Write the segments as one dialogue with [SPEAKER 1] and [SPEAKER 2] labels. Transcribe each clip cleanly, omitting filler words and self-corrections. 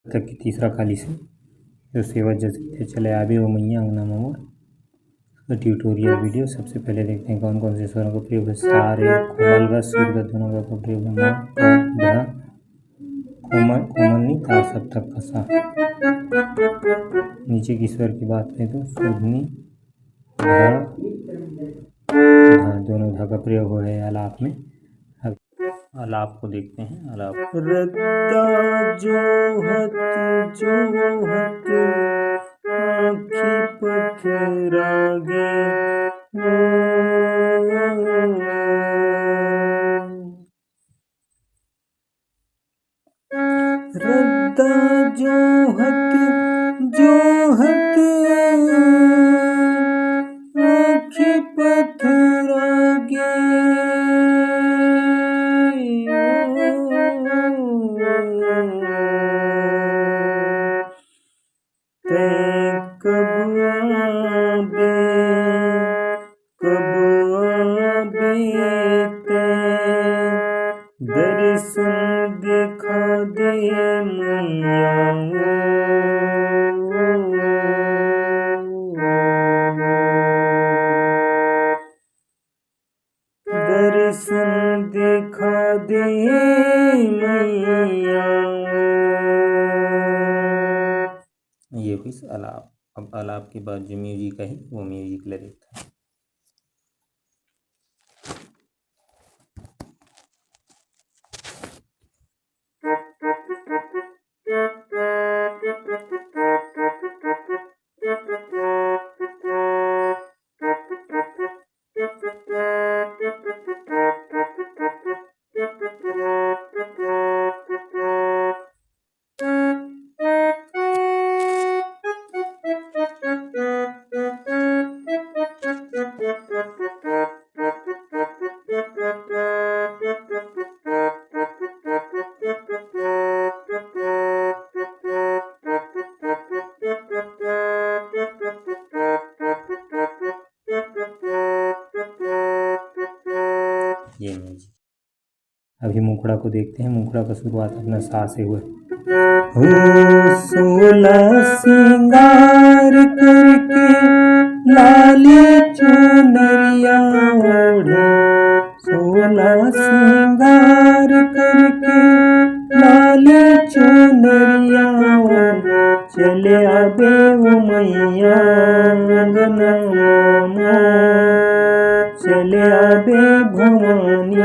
[SPEAKER 1] तक की तीसरा खाली से जो सेवा जैसे चले आबे ओ मैया अंगना मोर का ट्यूटोरियल वीडियो। सबसे पहले देखते हैं कौन कौन से स्वरों का प्रयोग है। सा रे कोमल ग सुर ग दोनों का प्रयोग है। म प ध कोमल कोमल नहीं तार सब तक का सा। नीचे की स्वर की बात करें तो सुधनी ध दोनों ध का प्रयोग हो है आलाप में। अब आलाप को देखते हैं। आलाप रद्दा जोहत जोहत आँखी पथरागे रद्दा जोहत जोहत आँखी पथरागे ते कब आबे ते दर्शन दिखा दे मैया दर्शन दिखा दे मैया। ये हुई आलाप। अब आलाप के बाद जो म्यूजिक है वो म्यूजिक ले देखते हैं। ये म्यूजिक। अभी मुखड़ा को देखते हैं। मुखड़ा का शुरुआत अपना सा से हुआ। हो सोलह सिंगार करके लाली चुनरिया ओढ़े। सोलह सिंगार करके लाली चुनरिया ओढ़े चले आबे वो मैया अंगना चले आबे भवानी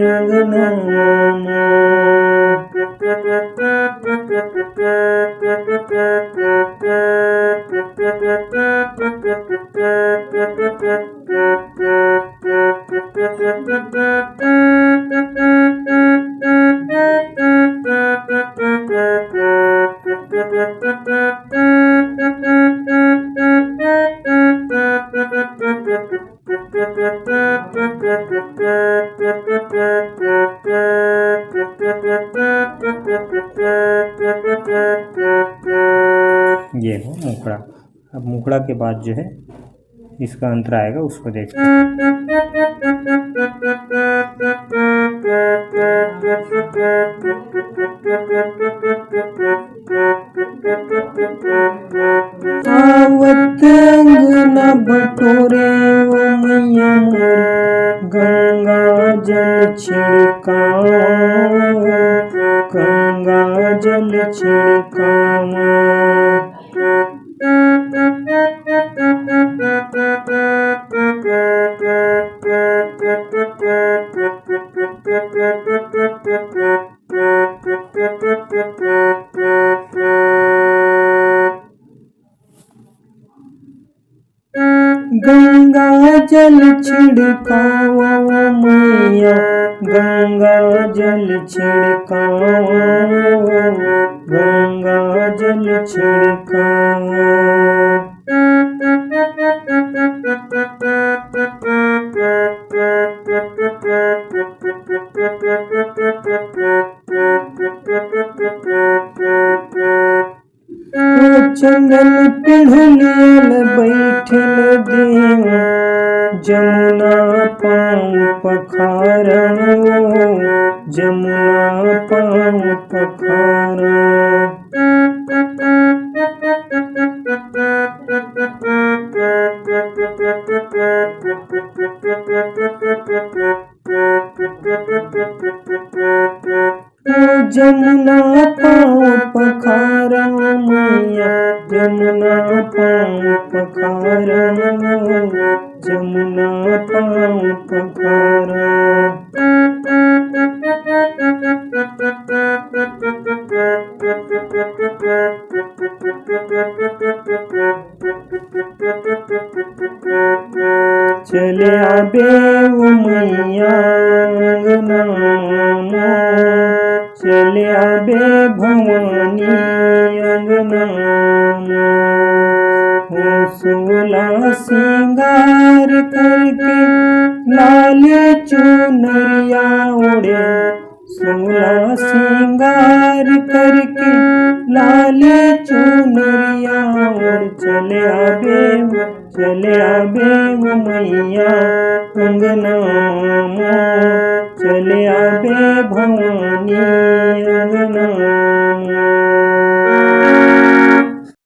[SPEAKER 1] अंगना ये है मुखड़ा। अब मुखड़ा के बाद जो है इसका अंतर आएगा उसको देखते हैं। आवत अंगना बटोरे ओ मैया मोर गंगा जल छिड़काव गंगा जल छिड़काव। गंगा जल छिड़काव मैया गंगा जल छिड़काव गंगा जल छिड़काव। चंदन पिढ़लियल बैठल देव जमुना पाँव पखारा जमुना पाँव पखारा। पखारा मैया जमुना पाँव पखारा जमुना पाँव पखारा। चले आबे वो मैया अंगना मोर, चले आबे भवानी अंगना मोर। सोला सिंगार करके लाली चुनरिया ओढ़े, सोला सिंगार करके लाली चुनरिया ओढ़। चले आबे वो मैया अंगना मोर, चले आबे भवानी